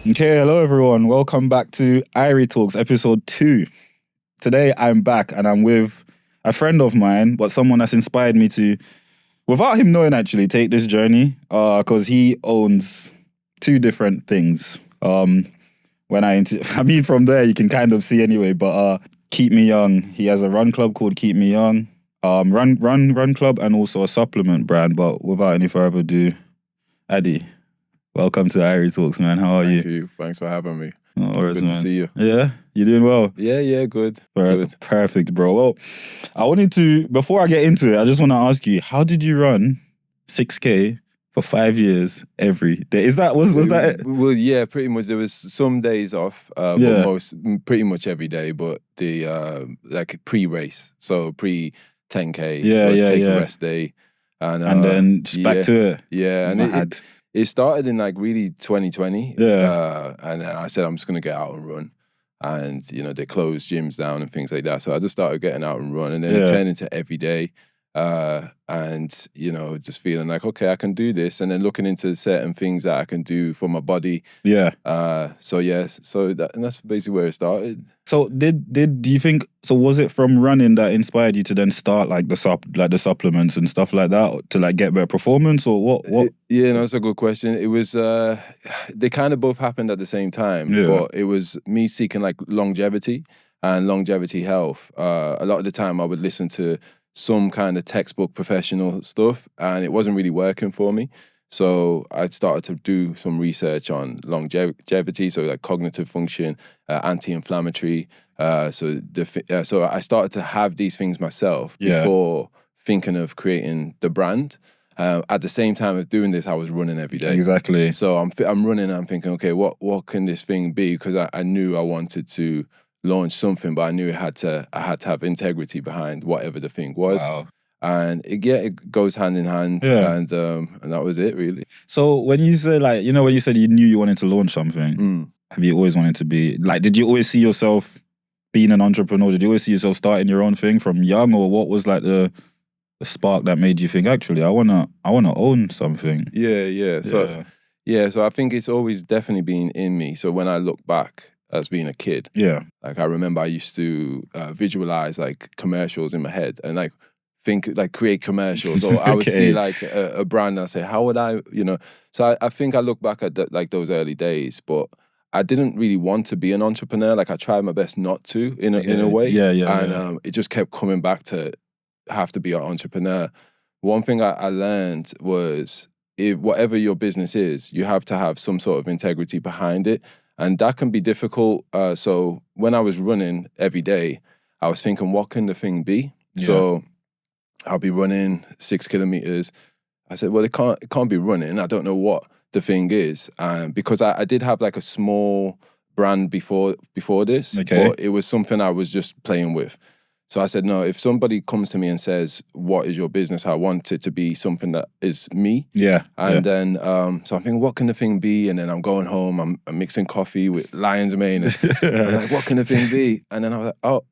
Okay, hello everyone. Welcome back to IrieTalks episode 2. Today I'm back and I'm with a friend of mine, but someone that's inspired me to, without him knowing actually, take this journey. Because he owns 2 different things. From there you can kind of see anyway. But Keep Me Young. He has a run club called Keep Me Young. Run club and also a supplement brand. But without any further ado, Addy. Welcome to IrieTalks, man. How are you? Thank you. Thanks for having me. Good to see you. Yeah? You doing well? Yeah, good. Good. Perfect, bro. Well, I wanted to, before I get into it, I just want to ask you, how did you run 6K for 5 years every day? Was that it? Well, yeah, pretty much. There was some days off, but pretty much every day, but the like pre-race, so pre-10K, take a rest day. And then just back to it. Yeah, and it started in like really 2020. Yeah. And then I said, I'm just going to get out and run. And, they closed gyms down and things like that. So I just started getting out and run. And then it turned into every day. And, just feeling like, okay, I can do this. And then looking into certain things that I can do for my body. Yeah. So that's basically where it started. So do you think, so was it from running that inspired you to then start like the supplements and stuff like that to like get better performance, or what? Yeah, that's a good question. It was, they kind of both happened at the same time, but it was me seeking like longevity and longevity health. A lot of the time I would listen to some kind of textbook professional stuff and it wasn't really working for me. So I started to do some research on longevity, so like cognitive function, anti-inflammatory. So I started to have these things myself before thinking of creating the brand. At the same time as doing this, I was running every day. Exactly. So I'm running and I'm thinking, okay, what can this thing be? Because I knew I wanted to launch something, but I knew I had to have integrity behind whatever the thing was. Wow. And it goes hand in hand, and that was it really. So when you say when you said you knew you wanted to launch something, have you always wanted to be like? Did you always see yourself being an entrepreneur? Did you always see yourself starting your own thing from young, or what was like the spark that made you think actually I wanna own something? So I think it's always definitely been in me. So when I look back as being a kid, like I remember I used to visualize like commercials in my head and like create commercials, or I would see like a brand and I say, how would I, So I think I look back at those early days, but I didn't really want to be an entrepreneur. Like I tried my best not to in a way. And it just kept coming back to have to be an entrepreneur. One thing I learned was whatever your business is, you have to have some sort of integrity behind it. And that can be difficult. So when I was running every day, I was thinking, what can the thing be? Yeah. So I'll be running 6 kilometers. I said, well, it can't be running. I don't know what the thing is. Because I did have like a small brand before this, but it was something I was just playing with. So I said, no, if somebody comes to me and says, what is your business? I want it to be something that is me. Yeah. And then, so I'm thinking, what can the thing be? And then I'm going home, I'm mixing coffee with lion's mane. And I'm like, what can the thing be? And then I was like, oh,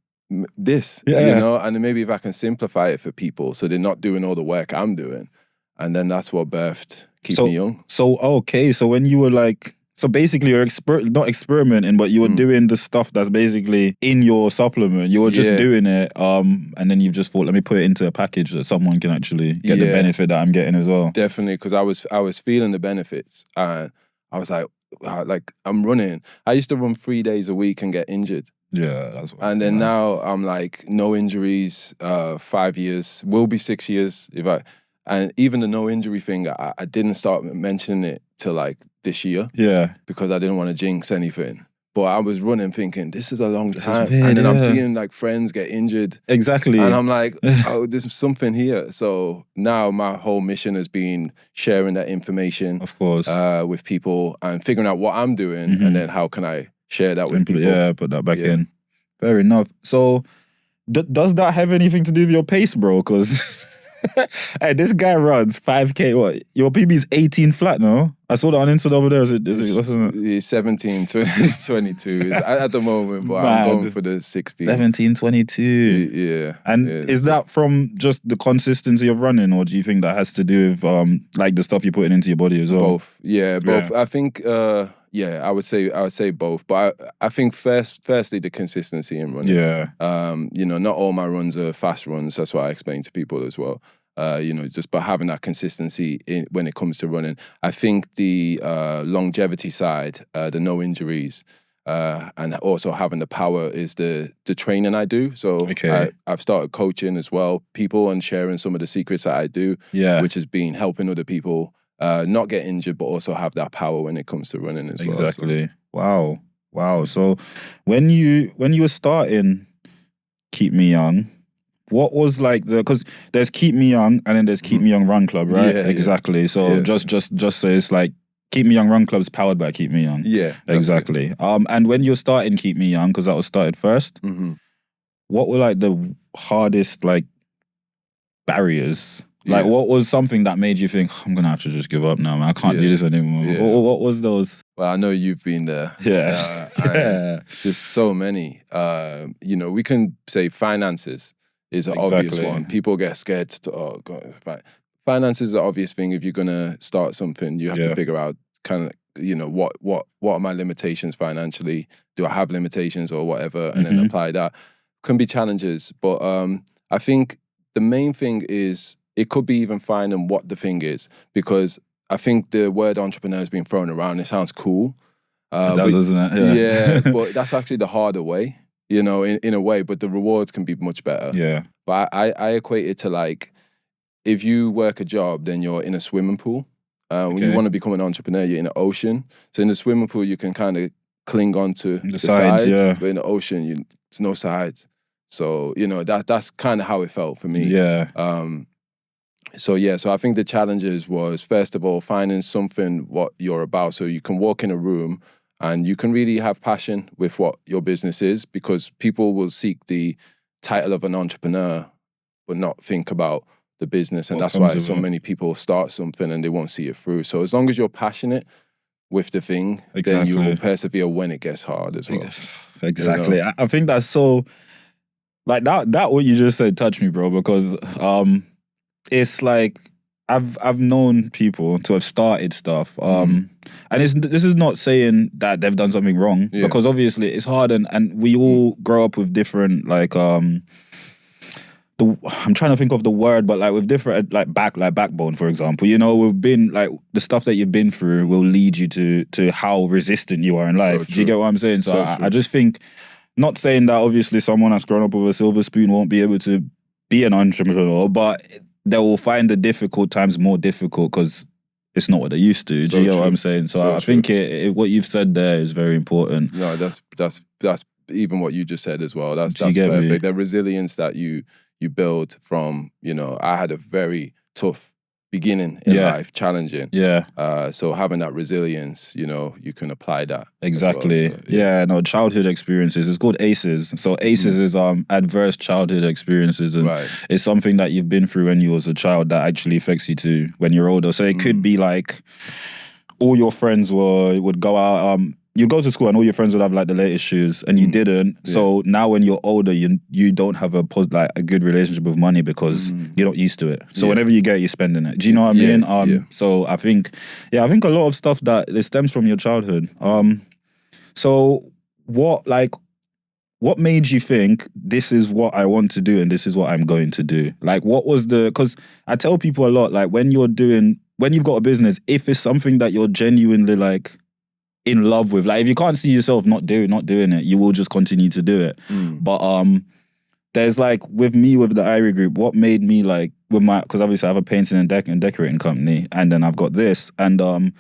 this, and then maybe if I can simplify it for people so they're not doing all the work I'm doing. And then that's what birthed Keep Me Young. So when you were like, so basically you're not experimenting, but you were doing the stuff that's basically in your supplement. You were just doing it, and then you've just thought, let me put it into a package that someone can actually get the benefit that I'm getting as well. Definitely, because I was feeling the benefits. And I was like I'm running. I used to run 3 days a week and get injured. Yeah, that's what. And then now I'm like, no injuries, 5 years, will be 6 years and even the no injury thing, I didn't start mentioning it till like this year. Yeah. Because I didn't want to jinx anything. But I was running thinking, this is a long time. And then I'm seeing like friends get injured. Exactly. And I'm like, oh, there's something here. So now my whole mission has been sharing that information. Of course. With people and figuring out what I'm doing and then how can I share that with people. Yeah, put that back in. Fair enough. So does that have anything to do with your pace, bro? Because hey, this guy runs 5K. What? Your PB is 18 flat, no? I saw that on Insta over there. It's 17, 22 at the moment, but I'm going for the 16. 17, 22. Yeah. And is that from just the consistency of running, or do you think that has to do with like the stuff you're putting into your body as well? Both. Yeah, both. Yeah. I think Yeah, I would say both. But I think firstly the consistency in running. Yeah. Not all my runs are fast runs. That's what I explain to people as well. Just by having that consistency when it comes to running. I think the longevity side, the no injuries, and also having the power is the training I do. So I've started coaching as well, people, and sharing some of the secrets that I do, which has been helping other people not get injured, but also have that power when it comes to running as well. Exactly. So. Wow. So when you were starting Keep Me Young, what was like because there's Keep Me Young and then there's Keep Me Young Run Club, right? Yeah, exactly. So just so it's like Keep Me Young Run Club's powered by Keep Me Young. Yeah, exactly. And when you're starting Keep Me Young, because that was started first, what were like the hardest like barriers? Like what was something that made you think, I'm gonna have to just give up now, man? I can't do this anymore. Yeah. What was those? Well, I know you've been there. Yeah. There's so many. We can say finances is an obvious one. People get scared to, oh God, finances is an obvious thing. If you're gonna start something, you have to figure out kind of, what are my limitations financially? Do I have limitations or whatever? And then apply that. Can be challenges, but I think the main thing is it could be even finding what the thing is, because I think the word entrepreneur has been thrown around. It sounds cool. It does, doesn't it? Yeah, but that's actually the harder way, in a way, but the rewards can be much better. Yeah. But I equate it to like, if you work a job, then you're in a swimming pool. When you want to become an entrepreneur, you're in an ocean. So in the swimming pool, you can kind of cling on to the sides. But in the ocean, there's no sides. So, that's kind of how it felt for me. Yeah. So I think the challenges was, first of all, finding something what you're about, so you can walk in a room and you can really have passion with what your business is, because people will seek the title of an entrepreneur but not think about the business, and that's why so many people start something and they won't see it through. So as long as you're passionate with the thing, then you will persevere when it gets hard as well. Exactly. I think that's so, like that what you just said touched me, bro, because it's like I've known people to have started stuff, and this is not saying that they've done something wrong, because obviously it's hard, and we all grow up with different like I'm trying to think of the word, but like with different like backbone, for example. We've been like, the stuff that you've been through will lead you to how resistant you are in life. Do you get what I'm saying? So I just think, not saying that obviously someone that's grown up with a silver spoon won't be able to be an entrepreneur, but they will find the difficult times more difficult because it's not what they used to. Do you get what I'm saying? So I think what you've said there is very important. No, that's even what you just said as well. That's perfect. The resilience that you build from, I had a very tough beginning in life, challenging. Yeah. So having that resilience, you can apply that. Exactly. Well, so, childhood experiences. It's called ACEs. So ACEs is adverse childhood experiences, and it's something that you've been through when you was a child that actually affects you to when you're older. So it could be like all your friends would go out. You'd go to school and all your friends would have like the latest shoes, and you didn't. Yeah. So now when you're older, you don't have a good relationship with money because you're not used to it. So whenever you get it, you're spending it. Do you know what I mean? So I think a lot of stuff that it stems from your childhood. So what made you think this is what I want to do and this is what I'm going to do? Like, what was because I tell people a lot, like when you've got a business, if it's something that you're genuinely like in love with, like if you can't see yourself not doing it, you will just continue to do it. But there's like with me with the Irie group, what made me like with my, because obviously I have a painting and decorating company, and then I've got this, and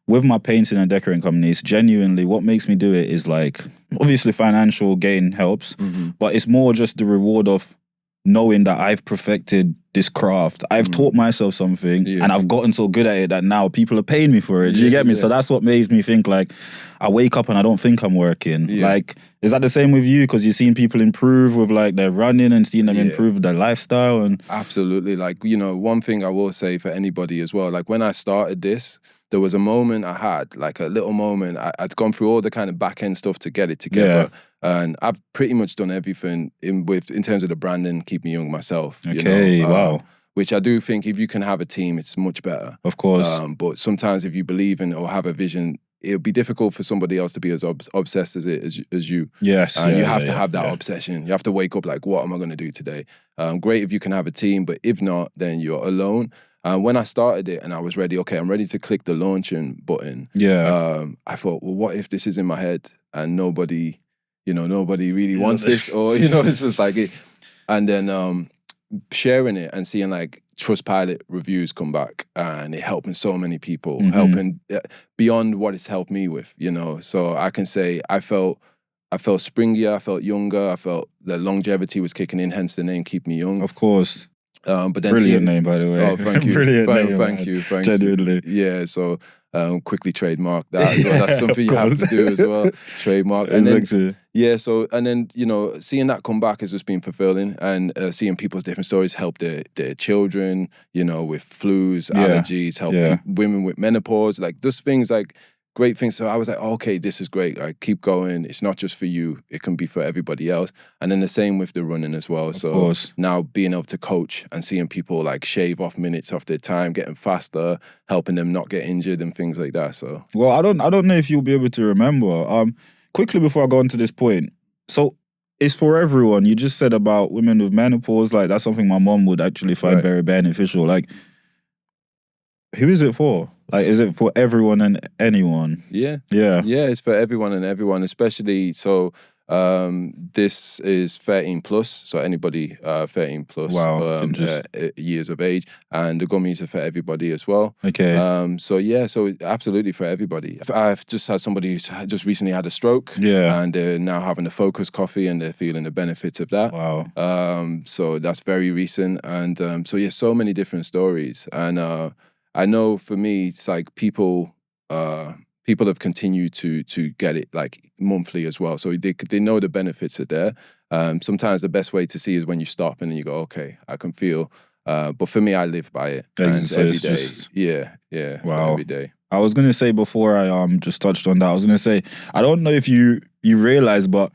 with my painting and decorating companies, genuinely what makes me do it is like, obviously financial gain helps, but it's more just the reward of knowing that I've perfected this craft. I've taught myself something and I've gotten so good at it that now people are paying me for it. Do you get me? So that's what makes me think like, I wake up and I don't think I'm working. Like, is that the same with you? Because you've seen people improve with like their running and seeing them improve with their lifestyle. And absolutely. Like, one thing I will say for anybody as well, like when I started this, there was a moment I had, like a little moment. I'd gone through all the kind of back end stuff to get it together. And I've pretty much done everything in terms of the branding, Keep Me Young myself. Okay, wow. Which I do think if you can have a team, it's much better. Of course. But sometimes if you believe in or have a vision it'll be difficult for somebody else to be as obsessed as you. Yes. You have to have that obsession. You have to wake up like, what am I going to do today? Great if you can have a team, but if not, then you're alone. When I started it and I was ready, okay, I'm ready to click the launching button. Yeah. I thought, well, what if this is in my head and nobody really wants this, or it's just like it. And then sharing it and seeing like Trustpilot reviews come back and it helping so many people, helping beyond what it's helped me with, So I can say I felt springier, I felt younger, I felt the longevity was kicking in, hence the name Keep Me Young. Of course. But then brilliant name, by the way. Oh, thank you. Brilliant name, thank you. Genuinely. Yeah, so quickly trademark that as well. That's something you have to do as well. Trademark. And exactly. Then, seeing that come back has just been fulfilling, and seeing people's different stories help their children, with flus, allergies, help women with menopause, like just things like great things. So I was like, okay, this is great. I keep going. It's not just for you. It can be for everybody else. And then the same with the running as well. Of course. Now being able to coach and seeing people like shave off minutes off their time, getting faster, helping them not get injured and things like that. So, well, I don't know if you'll be able to remember. Quickly before I go on to this point. So it's for everyone. You just said about women with menopause. Like that's something my mom would actually find very beneficial. Like, who is it for? Like, is it for everyone and anyone? Yeah. Yeah. Yeah, it's for everyone and everyone, especially so this is 13 plus, so anybody 13 plus years of age, and the gummies are for everybody as well. Okay. So absolutely for everybody. I've just had somebody who's just recently had a stroke, and they're now having a Focus coffee and they're feeling the benefits of that. Wow. So that's very recent, and so many different stories, and I know for me, it's like people have continued to get it like monthly as well. So they know the benefits are there. Sometimes the best way to see is when you stop and then you go, okay, I can feel. But for me, I live by it. So and every day. Wow. So every day. I was going to say before I just touched on that, I was going to say, I don't know if you realize, but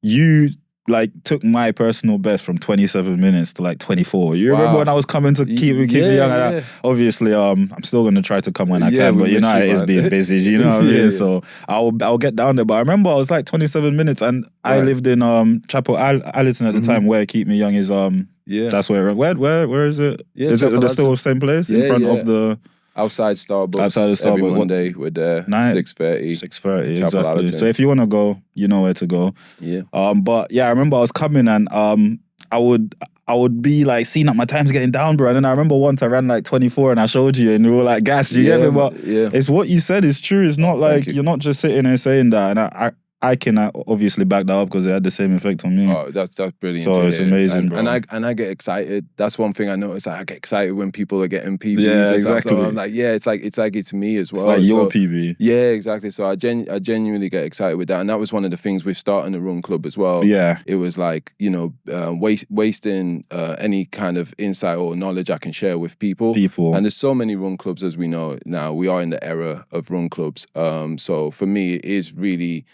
you like took my personal best from 27 minutes to like 24. You remember when I was coming to keep me young? And obviously, I'm still going to try to come when I can, but it is being busy, you know what I mean? So I'll get down there. But I remember I was like 27 minutes and I lived in Chapel Allerton at the time, where Keep Me Young is. That's where is it? Is it still the same place in front of the... Outside Starbucks. Outside of Starbucks. Every Monday we're there. 6:30. 6:30, exactly. So if you want to go, you know where to go. Yeah. But yeah, I remember I was coming and I would be like seeing that my time's getting down, bro. And then I remember once I ran like 24 and I showed you and you were like, gas, you get me? But it's what you said is true. It's not like you're not just sitting there saying that. And I can obviously back that up because it had the same effect on me. Oh, that's brilliant. So it's amazing, bro. And I get excited. That's one thing I notice. I get excited when people are getting PBs. Yeah, exactly. So I'm like, it's me as well. It's like your PB. Yeah, exactly. So I genuinely get excited with that. And that was one of the things with starting the Run Club as well. Yeah. It was like, wasting any kind of insight or knowledge I can share with people. And there's so many run clubs as we know now. We are in the era of run clubs. So for me, it is really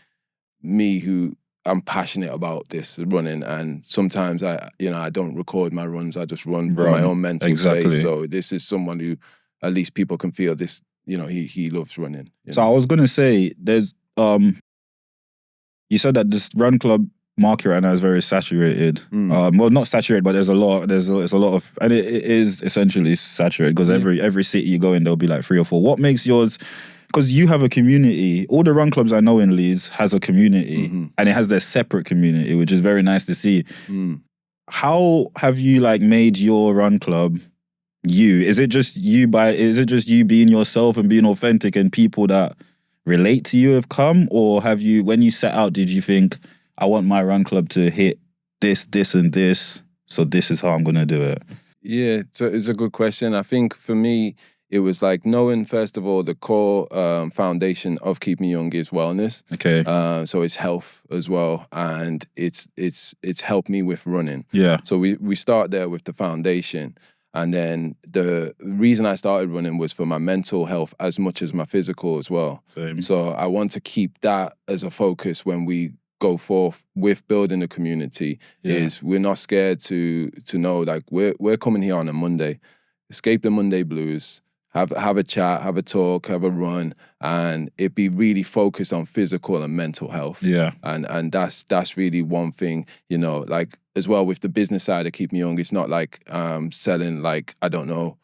me who I'm passionate about this running, and sometimes I don't record my runs. I just run for my own mental space. So this is someone who at least people can feel this. He loves running. So I was gonna say, there's you said that this run club market right now is very saturated. Well, not saturated, but there's a lot of, and it is essentially saturated because every city you go in, there'll be like 3 or 4. What makes yours? Because you have a community. All the run clubs I know in Leeds has a community, and it has their separate community, which is very nice to see. How have you like made your run club you? Is it just you being yourself and being authentic, and people that relate to you have come, or have you, when you set out, did you think, I want my run club to hit this, this, and this, so this is how I'm gonna do it? Yeah, so it's a good question. I think for me, it was like knowing, first of all, the core foundation of Keep Me Young is wellness. Okay. So it's health as well, and it's helped me with running. Yeah. So we start there with the foundation, and then the reason I started running was for my mental health as much as my physical as well. Same. So I want to keep that as a focus when we go forth with building a community. Is we're not scared to know, like, we're coming here on a Monday, escape the Monday blues, have a chat, have a talk, have a run, and it be really focused on physical and mental health. Yeah. And that's really one thing, you know, like as well with the business side of Keep Me Young, it's not like selling like, I don't know,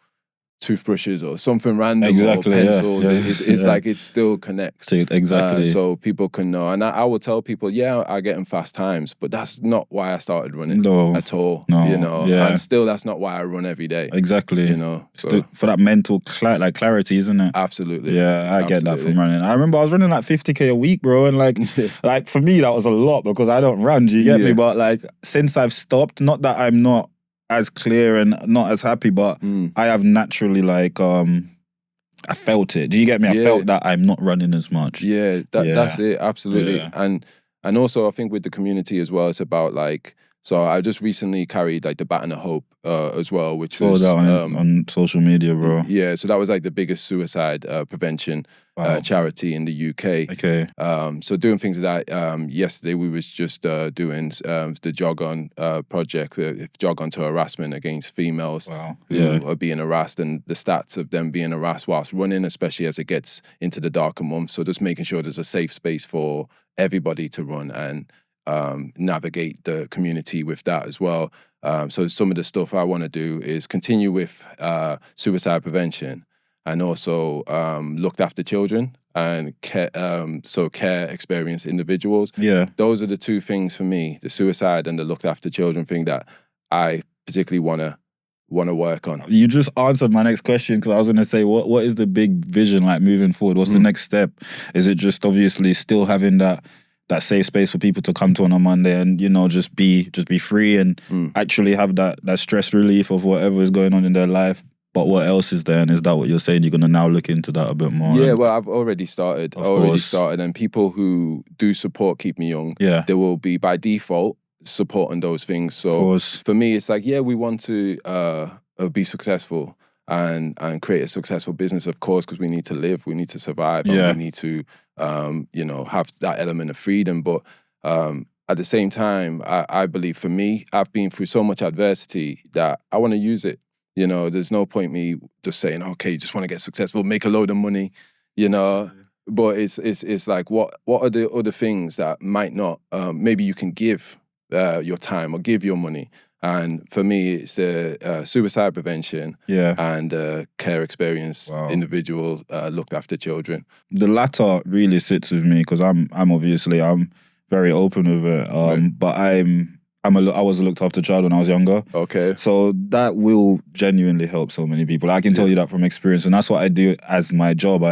toothbrushes or something random or pencils. It's like it still connects. Exactly. So people can know. And I will tell people, yeah, I get in fast times, but that's not why I started running at all. No. You know, Yeah. and still that's not why I run every day. Exactly. You know, so. For that mental clarity, isn't it? Absolutely. Yeah, I get that from running. I remember I was running like 50k a week, bro, and like for me that was a lot because I don't run. Do you get me? But like since I've stopped, not that I'm not as clear and not as happy, but I have naturally like I felt it. Do you get me? I felt that I'm not running as much. Yeah, that's it. Absolutely. Yeah. And also I think with the community as well, it's about like, so I just recently carried like the Baton of Hope as well, which was that on social media, bro. Yeah, so that was like the biggest suicide prevention charity in the UK. Okay. So doing things like that. Yesterday we was just doing the Jog On project, Jog On to harassment against females who are being harassed, and the stats of them being harassed whilst running, especially as it gets into the darker months. So just making sure there's a safe space for everybody to run and navigate the community with that as well. So some of the stuff I want to do is continue with suicide prevention and also looked after children and care experienced individuals. Yeah. Those are the two things for me, the suicide and the looked after children thing that I particularly want to work on. You just answered my next question because I was going to say, what is the big vision like moving forward? What's the next step? Is it just obviously still having that safe space for people to come to on a Monday and, you know, just be free and actually have that stress relief of whatever is going on in their life? But what else is there? And is that what you're saying? You're going to now look into that a bit more? Yeah, well, I've already started. And people who do support Keep Me Young, they will be by default supporting those things. So for me, it's like, yeah, we want to be successful and create a successful business, of course, because we need to live, we need to survive, and we need to, you know, have that element of freedom. But at the same time, I believe for me, I've been through so much adversity that I want to use it. You know, there's no point me just saying, okay, just want to get successful, make a load of money, you know. But it's like, what are the other things that might not, maybe you can give your time or give your money. And for me, it's the suicide prevention and care experience individuals looked after children. The latter really sits with me because I'm very open with it. But I was a looked after child when I was younger. Okay. So that will genuinely help so many people. I can tell you that from experience, and that's what I do as my job.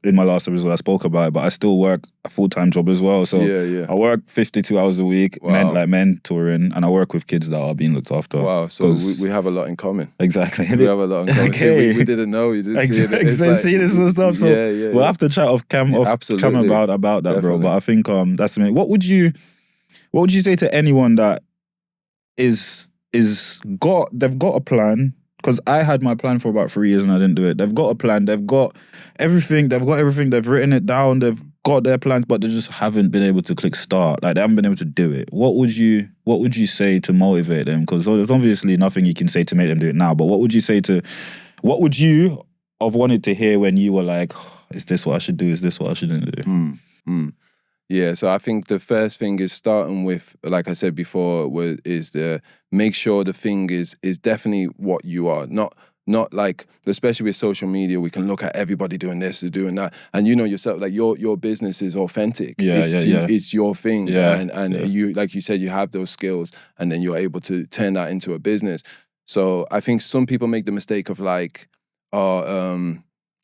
In my last episode I spoke about it, but I still work a full-time job as well. So I work 52 hours a week, mentoring, and I work with kids that are being looked after. Wow, so we have a lot in common. Exactly. We have a lot in common. Okay. See, we didn't know. You didn't see it. Exactly. See this sort of stuff. So we'll have to chat off cam about that, Definitely. bro. But I think that's the main. What would you say to anyone that they've got a plan? Because I had my plan for about 3 years and I didn't do it. They've got a plan. They've got everything. They've written it down. They've got their plans, but they just haven't been able to click start. Like they haven't been able to do it. What would you say to motivate them? Because there's obviously nothing you can say to make them do it now. But what would you have wanted to hear when you were like, oh, is this what I should do? Is this what I shouldn't do? Yeah, so I think the first thing is starting with, like I said before, is the make sure the thing is definitely what you are. Not like, especially with social media, we can look at everybody doing this or doing that, and you know yourself, like your business is authentic. It's your thing, you, like you said, you have those skills, and then you're able to turn that into a business. So I think some people make the mistake of like,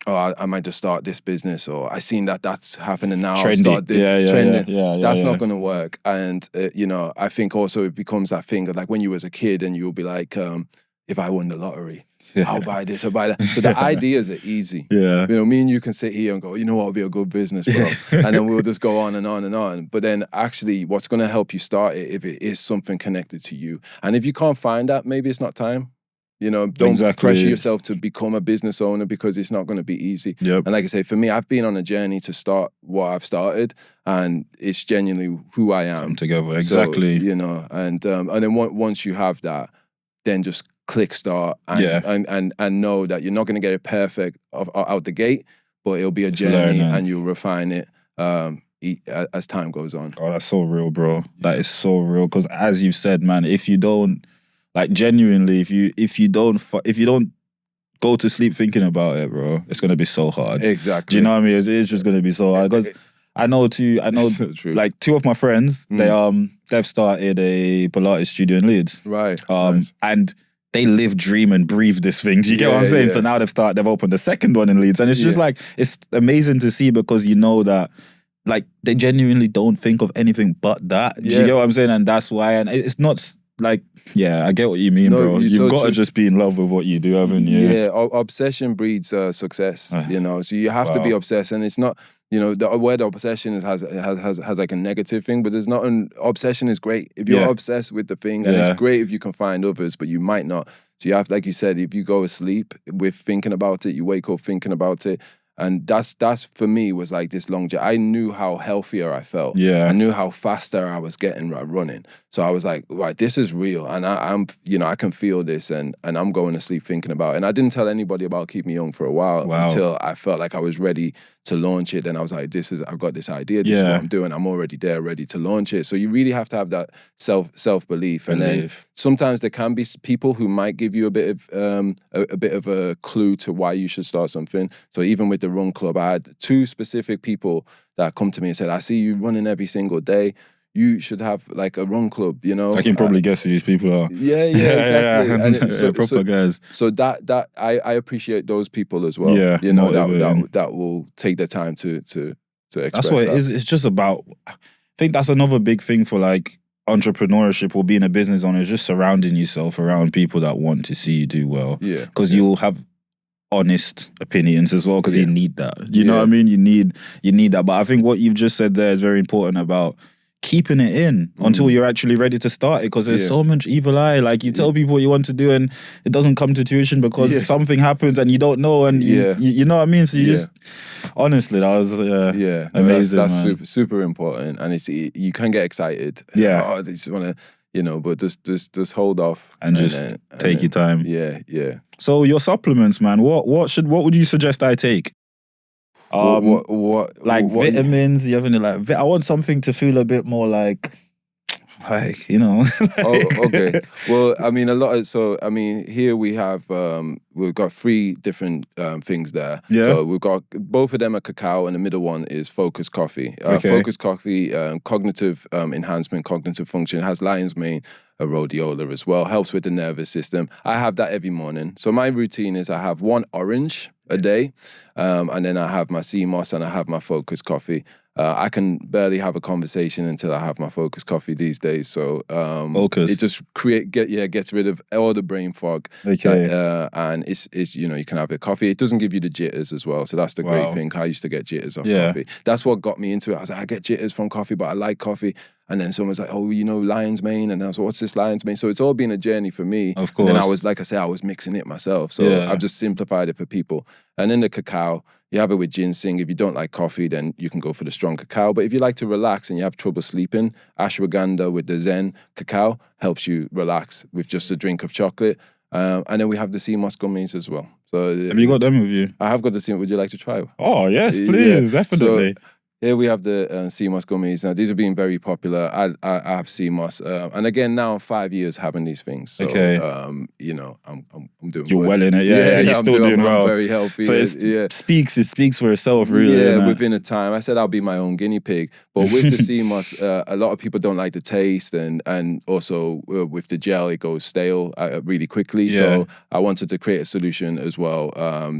I might just start this business, or I seen that's happening now. Trendy. I'll start this trending. That's not going to work. And you know, I think also it becomes that thing of like when you was a kid and you'll be like, if I won the lottery, I'll buy this, I'll buy that. So the ideas are easy. Yeah. You know, me and you can sit here and go, you know what would be a good business, bro. And then we'll just go on and on and on. But then actually what's going to help you start it, if it is something connected to you. And if you can't find that, maybe it's not time. You know, don't pressure yourself to become a business owner because it's not going to be easy. Yep. And like I say, for me, I've been on a journey to start what I've started, and it's genuinely who I am. Come together, exactly. So, you know, and then once you have that, then just click start and know that you're not going to get it perfect out the gate, but it'll be a journey and you'll refine it as time goes on. Oh, that's so real, bro. That is so real. Because as you've said, man, if you don't, like, genuinely, if you don't go to sleep thinking about it, bro, it's gonna be so hard. Exactly. Do you know what I mean? It's just gonna be so hard. Because I know so like two of my friends, they've started a Pilates studio in Leeds. Right. And they live, dream, and breathe this thing. Do you get what I'm saying? So now they've opened the second one in Leeds. And it's just like, it's amazing to see, because you know that, like, they genuinely don't think of anything but that. Do you get what I'm saying? And that's why, and it's not like, I get what you mean, bro. You've got to just be in love with what you do, haven't you? Yeah, obsession breeds success, you know, so you have to be obsessed. And it's not, you know, the word obsession has like a negative thing, but there's not obsession is great. If you're obsessed with the thing, and it's great if you can find others, but you might not. So you have, like you said, if you go to sleep with thinking about it, you wake up thinking about it. And that's for me was like this long journey. I knew how healthier I felt. Yeah. I knew how faster I was getting running. So I was like, right, this is real. And I'm, you know, I can feel this, and I'm going to sleep thinking about it. And I didn't tell anybody about Keep Me Young for a while until I felt like I was ready to launch it. And I was like, I've got this idea. This is what I'm doing. I'm already there, ready to launch it. So you really have to have that self-belief. And then sometimes there can be people who might give you a bit of a clue to why you should start something. So even with the Run Club, I had 2 specific people that come to me and said, I see you running every single day. You should have like a run club, you know. I can probably guess who these people are. Yeah, exactly. And proper guys. So that I appreciate those people as well. Yeah, you know, that will take the time to express. That's what it is. It's just about. I think that's another big thing for like entrepreneurship or being a business owner, is just surrounding yourself around people that want to see you do well. Yeah, because you'll have honest opinions as well, because you need that. You know what I mean? You need that. But I think what you've just said there is very important about keeping it in until you're actually ready to start it, because there's so much evil eye. Like, you tell people what you want to do and it doesn't come to tuition because something happens and you don't know, and you know what I mean? So you just, honestly, that was amazing. That's super, super important. And it's, you can get excited. I just want to, you know, but just hold off and just take your time. Yeah. So your supplements, man, what would you suggest I take? Like vitamins? You have any like? I want something to feel a bit more like you know. Okay. Well, I mean, here we have we've got 3 different things there. Yeah. So we've got, both of them are cacao, and the middle one is Focus Coffee. Focus Coffee, cognitive enhancement, cognitive function. It has lion's mane, a rhodiola as well. Helps with the nervous system. I have that every morning. So my routine is I have 1 orange a day, and then I have my sea moss and I have my Focus Coffee. I can barely have a conversation until I have my Focus Coffee these days. So it just gets rid of all the brain fog. Okay. And it's you know, you can have a coffee. It doesn't give you the jitters as well. So that's the great thing. I used to get jitters off coffee. That's what got me into it. I was like, I get jitters from coffee, but I like coffee. And then someone's like, oh, you know, lion's mane. And I was like, what's this lion's mane? So it's all been a journey for me. Of course. And then I was, like I said, I was mixing it myself. So I've just simplified it for people. And then the cacao, you have it with ginseng. If you don't like coffee, then you can go for the strong cacao. But if you like to relax and you have trouble sleeping, ashwagandha with the Zen cacao helps you relax with just a drink of chocolate. And then we have the sea moss gummies as well. So have you got them with you? I have got the sea. Would you like to try? Oh, yes, please. Definitely. So, here we have the sea moss gummies. Now, these have been very popular. I have sea moss. And again, now I'm 5 years having these things. So, you know, I'm doing You're good. well in it. Yeah, you're still doing well. I'm very healthy. So it speaks for itself, really. Yeah, within a time. I said I'll be my own guinea pig. But with the sea moss, a lot of people don't like the taste. And also with the gel, it goes stale really quickly. Yeah. So I wanted to create a solution as well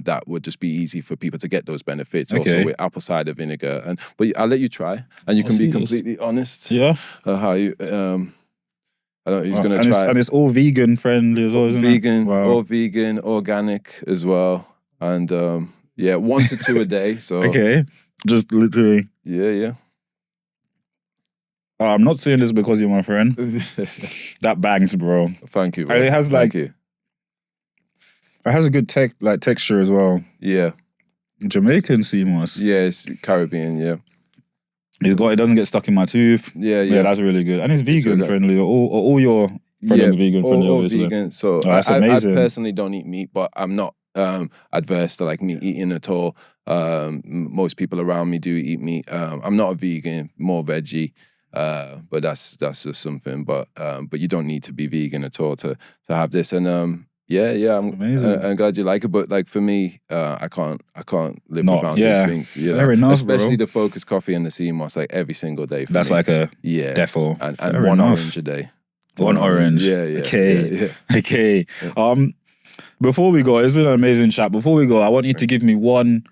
that would just be easy for people to get those benefits. Okay. Also with apple cider vinegar. But I'll let you try, and you can be completely honest. Yeah. How you? I don't know. He's gonna try, and it's all vegan friendly as well, isn't vegan, it? Wow. All vegan, organic as well, and 1 to 2 a day. So okay, just literally. Yeah. I'm not saying this because you're my friend. That bangs, bro. Thank you, bro. And it has it has a good texture as well. Yeah. Jamaican sea moss. Yeah, it's Caribbean, yeah. It doesn't get stuck in my tooth. Yeah. That's really good. And it's vegan friendly. All your vegan, friendly, or obviously. vegan. So that's I amazing. personally don't eat meat, but I'm not adverse to like meat eating at all. Most people around me do eat meat. I'm not a vegan, more veggie. But that's just something. But you don't need to be vegan at all to have this. And I'm glad you like it. But like for me, I can't live without these things. You fair know? enough, especially bro. the focus coffee and the sea moss, like every single day. That's me. like a defo and one enough. orange a day. One orange. Yeah. Okay. Yeah. Okay. Before we go, it's been an amazing chat. Before we go, I want you to give me one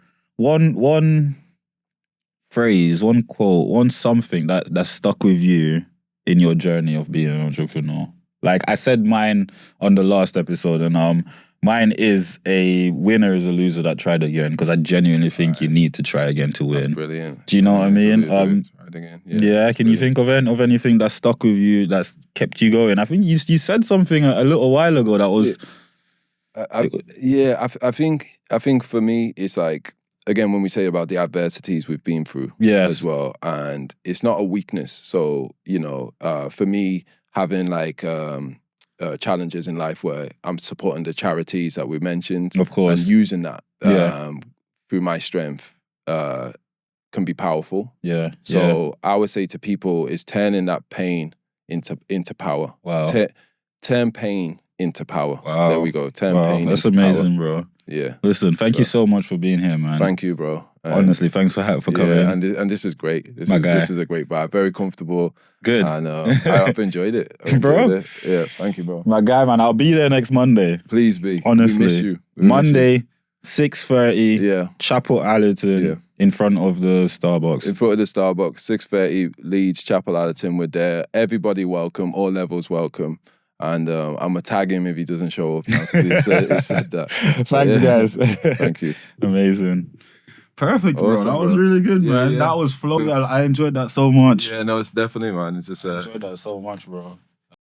phrase, one quote, one something that stuck with you in your journey of being an entrepreneur. Like I said mine on the last episode, and mine is a winner is a loser that tried again, because I genuinely think you need to try again to win. That's brilliant. Do you know what I mean? Can you think of anything that stuck with you, that's kept you going? I think you said something a little while ago that was... I think for me, it's like, again, when we say about the adversities we've been through as well, and it's not a weakness. So, you know, for me, having like challenges in life where I'm supporting the charities that we mentioned, of course, and using that through my strength can be powerful. So I would say to people is turning that pain into power. Wow. Turn pain into power. Wow. There we go. Turn pain That's into amazing, power. bro. Yeah. Listen, thank you so much for being here, man. Thank you, bro. Honestly, thanks for coming. Yeah, and this is great. This is a great vibe. Very comfortable. Good. And I've enjoyed it. Bro. Yeah, thank you, bro. My guy, man, I'll be there next Monday. Please be. Honestly. We miss you. Monday, 6:30. Yeah. Chapel Allerton. Yeah. In front of the Starbucks. 6:30, Leeds, Chapel Allerton. We're there. Everybody welcome. All levels welcome. And I'm going to tag him if he doesn't show up now. He said that. Thanks, guys. Thank you. Amazing. Perfect, awesome, bro. That was really good, man. Yeah. That was flowing. I enjoyed that so much. Yeah, no, it's definitely, man. It's just... I enjoyed that so much, bro.